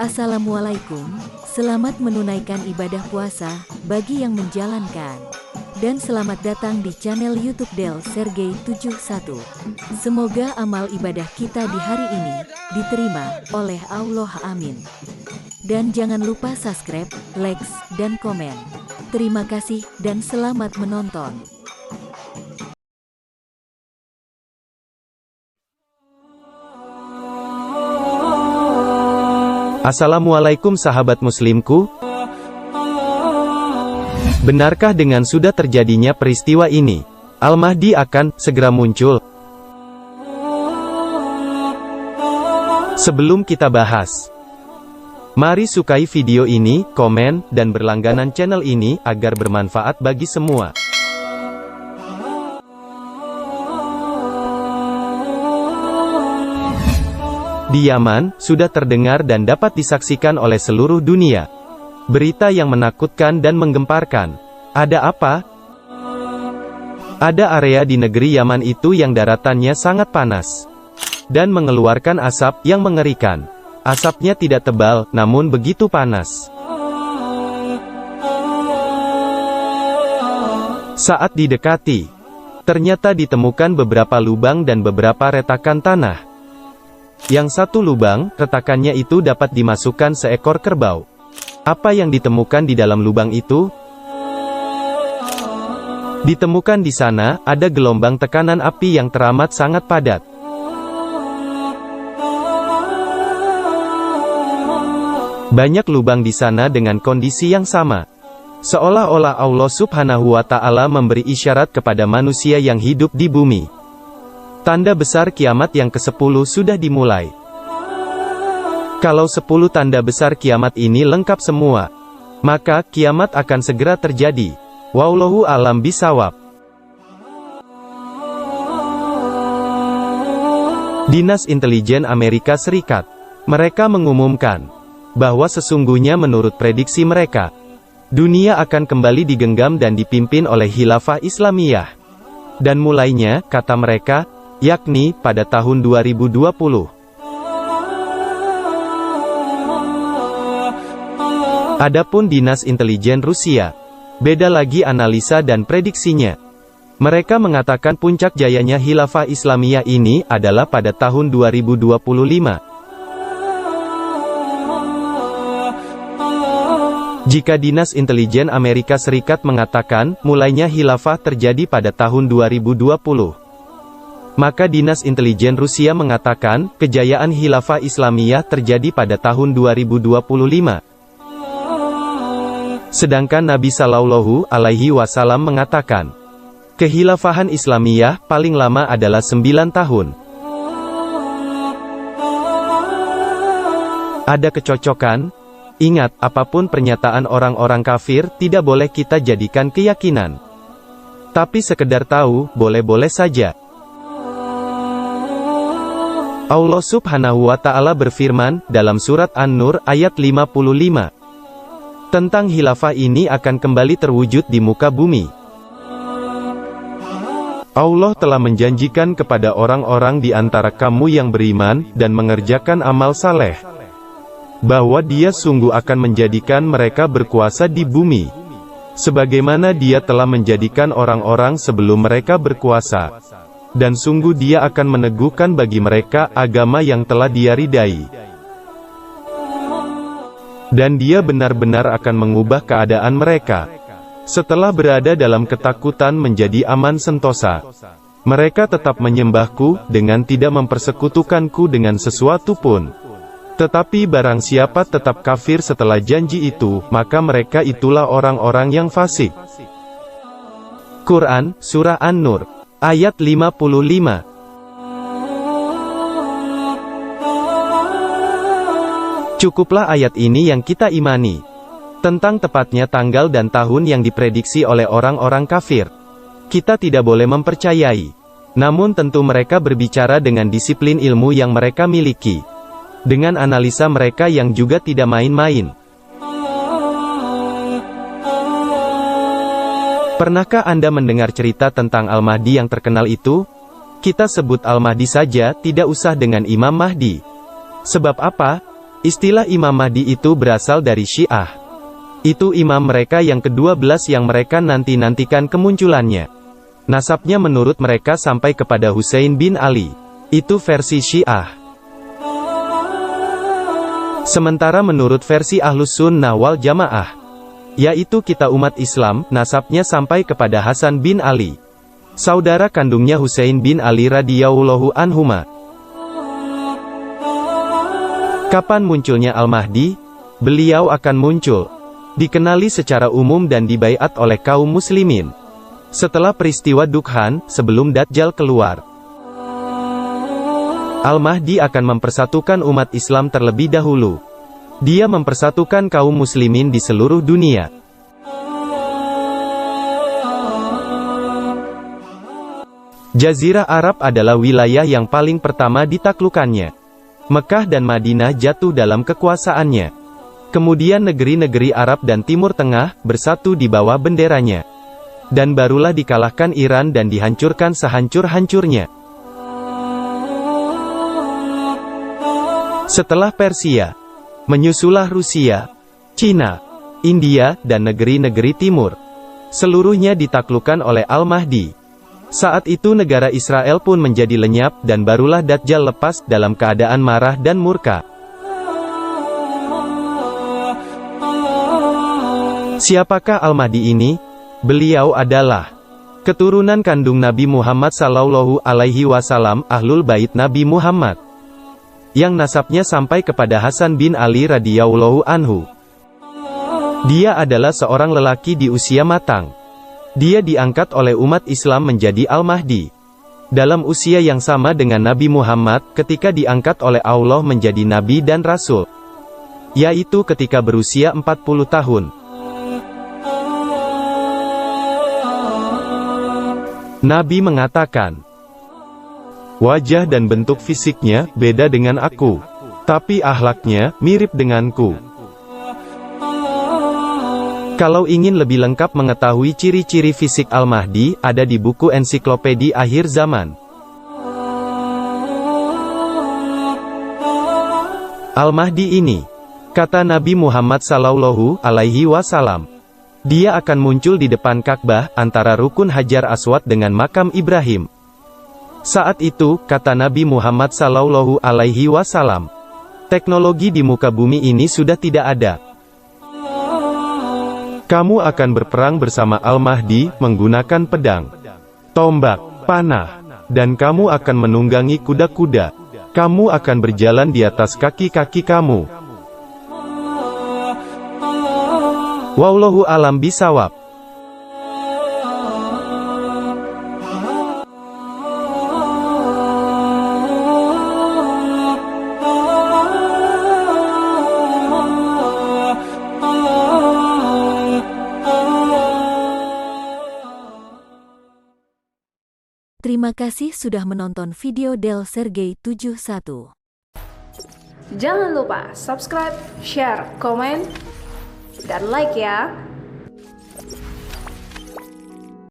Assalamualaikum, selamat menunaikan ibadah puasa bagi yang menjalankan. Dan selamat datang di channel YouTube Del Sergey 71. Semoga amal ibadah kita di hari ini diterima oleh Allah, amin. Dan jangan lupa subscribe, like, dan komen. Terima kasih dan selamat menonton. Assalamualaikum sahabat muslimku. Benarkah dengan sudah terjadinya peristiwa ini, Al-Mahdi akan segera muncul? Sebelum kita bahas, mari sukai video ini, komen, dan berlangganan channel ini agar bermanfaat bagi semua. Di Yaman, sudah terdengar dan dapat disaksikan oleh seluruh dunia berita yang menakutkan dan menggemparkan. Ada apa? Ada area di negeri Yaman itu yang daratannya sangat panas dan mengeluarkan asap yang mengerikan. Asapnya tidak tebal, namun begitu panas. Saat didekati, ternyata ditemukan beberapa lubang dan beberapa retakan tanah. Yang satu lubang, retakannya itu dapat dimasukkan seekor kerbau. Apa yang ditemukan di dalam lubang itu? Ditemukan di sana, ada gelombang tekanan api yang teramat sangat padat. Banyak lubang di sana dengan kondisi yang sama. Seolah-olah Allah Subhanahu wa Ta'ala memberi isyarat kepada manusia yang hidup di bumi. Tanda besar kiamat yang ke-10 sudah dimulai. Kalau 10 tanda besar kiamat ini lengkap semua, maka kiamat akan segera terjadi. Wallahu a'lam bishawab. Dinas Intelijen Amerika Serikat, mereka mengumumkan bahwa sesungguhnya menurut prediksi mereka, dunia akan kembali digenggam dan dipimpin oleh Khilafah Islamiyah. Dan mulainya, kata mereka, yakni pada tahun 2020. Adapun Dinas Intelijen Rusia, beda lagi analisa dan prediksinya. Mereka mengatakan puncak jayanya Khilafah Islamiyah ini adalah pada tahun 2025. Jika Dinas Intelijen Amerika Serikat mengatakan mulainya Khilafah terjadi pada tahun 2020, maka Dinas Intelijen Rusia mengatakan, kejayaan Khilafah Islamiyah terjadi pada tahun 2025. Sedangkan Nabi Shallallahu Alaihi Wasallam mengatakan, kehilafahan Islamiyah paling lama adalah 9 tahun. Ada kecocokan? Ingat, apapun pernyataan orang-orang kafir, tidak boleh kita jadikan keyakinan. Tapi sekedar tahu, boleh-boleh saja. Allah Subhanahu wa Ta'ala berfirman, dalam surat An-Nur, ayat 55. Tentang khilafah ini akan kembali terwujud di muka bumi. Allah telah menjanjikan kepada orang-orang di antara kamu yang beriman, dan mengerjakan amal saleh, bahwa Dia sungguh akan menjadikan mereka berkuasa di bumi, sebagaimana Dia telah menjadikan orang-orang sebelum mereka berkuasa. Dan sungguh Dia akan meneguhkan bagi mereka agama yang telah Dia ridai. Dan Dia benar-benar akan mengubah keadaan mereka. Setelah berada dalam ketakutan menjadi aman sentosa, mereka tetap menyembahku, dengan tidak mempersekutukanku dengan sesuatu pun. Tetapi barang siapa tetap kafir setelah janji itu, maka mereka itulah orang-orang yang fasik. Quran, Surah An-Nur, ayat 55. Cukuplah ayat ini yang kita imani. Tentang tepatnya tanggal dan tahun yang diprediksi oleh orang-orang kafir, kita tidak boleh mempercayai. Namun tentu mereka berbicara dengan disiplin ilmu yang mereka miliki, dengan analisa mereka yang juga tidak main-main. Pernahkah Anda mendengar cerita tentang Al-Mahdi yang terkenal itu? Kita sebut Al-Mahdi saja, tidak usah dengan Imam Mahdi. Sebab apa? Istilah Imam Mahdi itu berasal dari Syiah. Itu imam mereka yang ke-12 yang mereka nanti-nantikan kemunculannya. Nasabnya menurut mereka sampai kepada Husain bin Ali. Itu versi Syiah. Sementara menurut versi Ahlus Sunnah wal Jamaah, yaitu kita umat Islam, nasabnya sampai kepada Hasan bin Ali, saudara kandungnya Husain bin Ali radhiyallahu anhuma. Kapan munculnya Al-Mahdi? Beliau akan muncul, dikenali secara umum dan dibaiat oleh kaum muslimin setelah peristiwa Dukhan, sebelum Dajjal keluar. Al-Mahdi akan mempersatukan umat Islam terlebih dahulu. Dia mempersatukan kaum muslimin di seluruh dunia. Jazirah Arab adalah wilayah yang paling pertama ditaklukkannya. Mekah dan Madinah jatuh dalam kekuasaannya. Kemudian negeri-negeri Arab dan Timur Tengah bersatu di bawah benderanya. Dan barulah dikalahkan Iran dan dihancurkan sehancur-hancurnya. Setelah Persia, menyusulah Rusia, Cina, India, dan negeri-negeri timur. Seluruhnya ditaklukkan oleh Al-Mahdi. Saat itu negara Israel pun menjadi lenyap, dan barulah Dajjal lepas dalam keadaan marah dan murka. Siapakah Al-Mahdi ini? Beliau adalah keturunan kandung Nabi Muhammad Sallallahu Alaihi Wasallam, Ahlul Bait Nabi Muhammad, yang nasabnya sampai kepada Hasan bin Ali radhiyallahu anhu. Dia adalah seorang lelaki di usia matang. Dia diangkat oleh umat Islam menjadi Al-Mahdi dalam usia yang sama dengan Nabi Muhammad ketika diangkat oleh Allah menjadi Nabi dan Rasul, yaitu ketika berusia 40 tahun. Nabi mengatakan, wajah dan bentuk fisiknya beda dengan aku, tapi akhlaknya mirip denganku. Kalau ingin lebih lengkap mengetahui ciri-ciri fisik Al-Mahdi, ada di buku Ensiklopedia Akhir Zaman. Al-Mahdi ini, kata Nabi Muhammad Sallallahu Alaihi Wasallam, dia akan muncul di depan Ka'bah, antara Rukun Hajar Aswad dengan makam Ibrahim. Saat itu, kata Nabi Muhammad Sallallahu Alaihi Wasallam, teknologi di muka bumi ini sudah tidak ada. Kamu akan berperang bersama Al-Mahdi, menggunakan pedang, tombak, panah, dan kamu akan menunggangi kuda-kuda. Kamu akan berjalan di atas kaki-kaki kamu. Wallahu a'lam bishawab. Terima kasih sudah menonton video Del Sergey 71. Jangan lupa subscribe, share, komen, dan like ya.